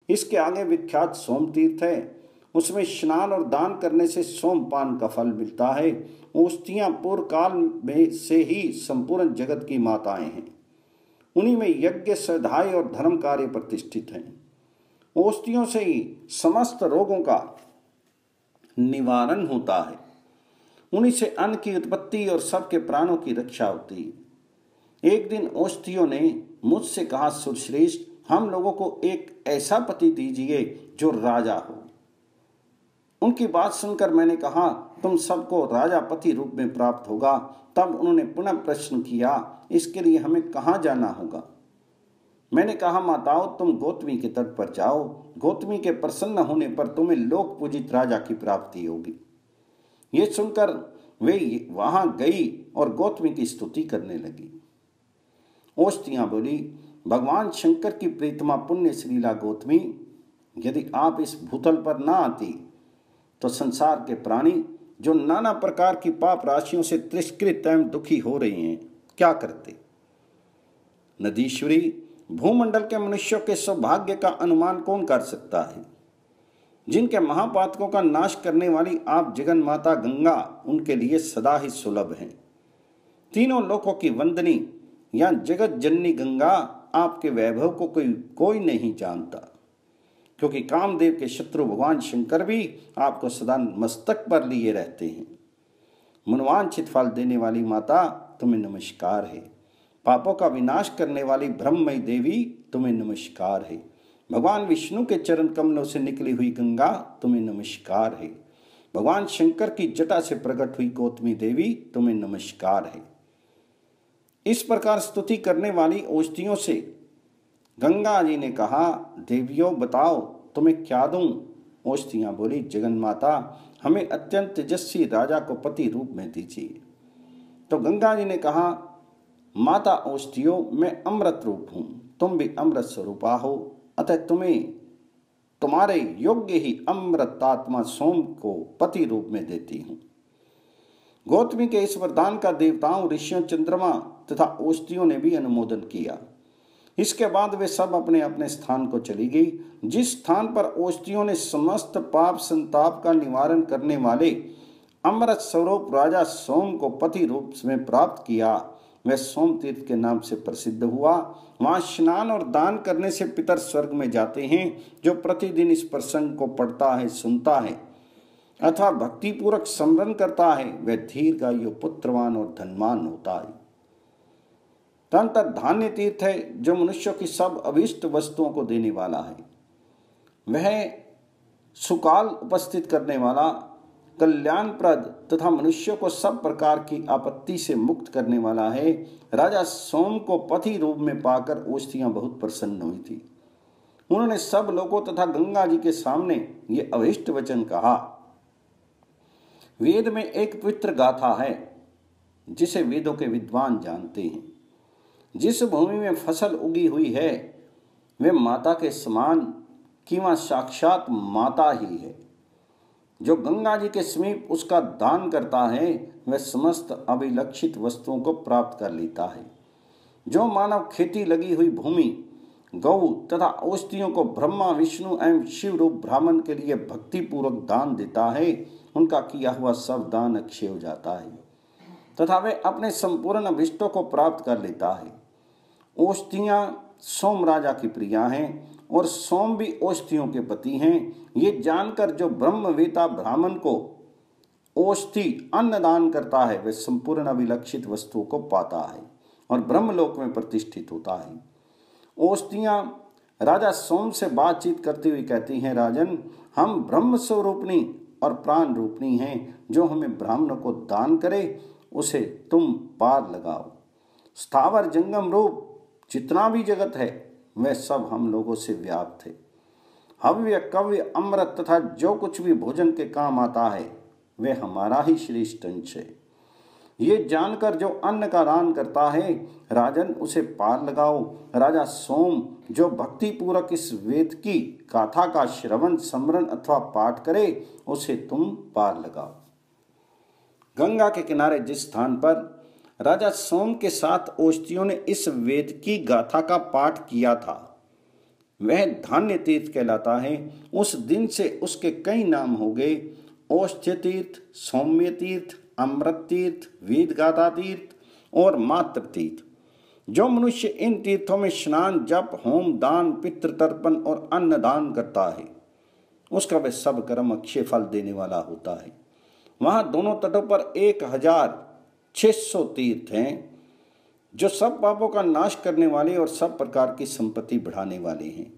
इसके आगे विख्यात सोम तीर्थ है। उसमें स्नान और दान करने से सोमपान का फल मिलता है। ओस्तियां पूर्व काल में से ही संपूर्ण जगत की माताएं हैं। उन्हीं में यज्ञ, श्रद्धाएं और धर्म कार्य प्रतिष्ठित हैं। ओस्तियों से ही समस्त रोगों का निवारण होता है। उन्हीं से अन्न की उत्पत्ति और सबके प्राणों की रक्षा होती है। एक दिन ओस्तियों ने मुझसे कहा, सुरश्रेष्ठ, हम लोगों को एक ऐसा पति दीजिए जो राजा हो। उनकी बात सुनकर मैंने कहा, तुम सबको राजा पति रूप में प्राप्त होगा। तब उन्होंने पुनः प्रश्न किया, इसके लिए हमें कहाँ जाना होगा? मैंने कहा, माताओं, तुम गौतमी के तट पर जाओ। गौतमी के प्रसन्न होने पर तुम्हें लोक पूजित राजा की प्राप्ति होगी। ये सुनकर वे वहां गई और गौतमी की स्तुति करने लगी। ओस्तियां बोली, भगवान शंकर की प्रीतमा पुण्य श्रीला गौतमी, यदि आप इस भूतल पर ना आती तो संसार के प्राणी जो नाना प्रकार की पाप राशियों से तिरस्कृत एवं दुखी हो रहे हैं, क्या करते? नदीश्वरी, भूमंडल के मनुष्यों के सौभाग्य का अनुमान कौन कर सकता है? जिनके महापातकों का नाश करने वाली आप जगन माता गंगा उनके लिए सदा ही सुलभ हैं। तीनों लोकों की वंदनी या जगत जननी गंगा आपके वैभव को कोई नहीं जानता, क्योंकि कामदेव के शत्रु भगवान शंकर भी आपको सदा मस्तक पर लिए रहते हैं। मनवांछित फल देने वाली माता, तुम्हें नमस्कार है। पापों का विनाश करने वाली ब्रह्ममयी देवी, तुम्हें नमस्कार है। भगवान विष्णु के चरण कमलों से निकली हुई गंगा, तुम्हें नमस्कार है। भगवान शंकर की जटा से प्रकट हुई गौतमी देवी, तुम्हें नमस्कार है। इस प्रकार स्तुति करने वाली ओस्तियों से गंगा जी ने कहा, देवियों, बताओ तुम्हें क्या दूं? ओस्तियां बोली, जगन माता, हमें अत्यंत तेजस्वी राजा को पति रूप में दीजिए। तो गंगा जी ने कहा, माता ओस्तियों, मैं अमृत रूप हूं, तुम भी अमृत स्वरूपा हो, अतः तुम्हें तुम्हारे योग्य ही अमृतात्मा सोम को पति रूप में देती हूं। गौतमी के इस वरदान का देवताओं, ऋषियों, चंद्रमा तथा ओस्तियों ने भी अनुमोदन किया। इसके बाद वे सब अपने अपने स्थान को चली गई। जिस स्थान पर ओस्तियों ने समस्त पाप संताप का निवारण करने वाले अमृत स्वरूप राजा सोम को पति रूप में प्राप्त किया, वह सोम तीर्थ के नाम से प्रसिद्ध हुआ। वहां स्नान और दान करने से पितर स्वर्ग में जाते हैं। जो प्रतिदिन इस प्रसंग को पढ़ता है, सुनता है अथवा भक्ति पूर्वक स्मरण करता है, वह दीर्घायु, पुत्रवान और धनवान होता है। तंत्र धान्य तीर्थ है, जो मनुष्यों की सब अभीष्ट वस्तुओं को देने वाला है। वह सुकाल उपस्थित करने वाला, कल्याणप्रद तथा मनुष्यों को सब प्रकार की आपत्ति से मुक्त करने वाला है। राजा सोम को पति रूप में पाकर ओस्तियां बहुत प्रसन्न हुई थी। उन्होंने सब लोगों तथा गंगा जी के सामने ये अभीष्ट वचन कहा। वेद में एक पवित्र गाथा है जिसे वेदों के विद्वान जानते हैं। जिस भूमि में फसल उगी हुई है वे माता के समान कि वह साक्षात माता ही है। जो गंगा जी के समीप उसका दान करता है वह समस्त अभिलक्षित वस्तुओं को प्राप्त कर लेता है। जो मानव खेती लगी हुई भूमि, गौ तथा औषधियों को ब्रह्मा, विष्णु एवं शिव रूप ब्राह्मण के लिए भक्ति पूर्वक दान देता है, उनका किया हुआ सब दान अक्षय हो जाता है तथा वे अपने संपूर्ण अभिष्टों को प्राप्त कर लेता है। औषधियां सोम राजा की प्रिया हैं और सोम भी औषधियों के पति हैं। ये जानकर जो ब्रह्मवेता ब्राह्मण को औषधि अन्न दान करता है वह संपूर्ण अभिलक्षित वस्तुओं को पाता है और ब्रह्मलोक में प्रतिष्ठित होता है। औषधियां राजा सोम से बातचीत करते हुए कहती हैं, राजन, हम ब्रह्म स्वरूपणी और प्राण रूपणी हैं। जो हमें ब्राह्मणों को दान करे उसे तुम पार लगाओ। स्थावर जंगम रूप जितना भी जगत है वह सब हम लोगों से व्याप्त है। हव्य, कव्य, अमृत तथा जो कुछ भी भोजन के काम आता है वह हमारा ही श्रेष्ठ अंश है। ये जानकर जो अन्न का दान करता है राजन, उसे पार लगाओ। राजा सोम जो भक्ति पूर्वक इस वेद की गाथा का श्रवण, स्मरण अथवा पाठ करे उसे तुम पार लगाओ। गंगा के किनारे जिस स्थान पर राजा सोम के साथ औषधियों ने इस वेद की गाथा का पाठ किया था, वह धान्य तीर्थ कहलाता है। उस दिन से उसके कई नाम हो गए, औष्ठ्य तीर्थ, सौम्य तीर्थ, अमृत तीर्थ, वेदगाथा तीर्थ और मातृ तीर्थ। जो मनुष्य इन तीर्थों में स्नान, जप, होम, दान, पितृ तर्पण और अन्न दान करता है, उसका वह सब कर्म अक्षय फल देने वाला होता है। वहाँ दोनों तटों पर 1600 तीर्थ हैं, जो सब पापों का नाश करने वाले और सब प्रकार की संपत्ति बढ़ाने वाले हैं।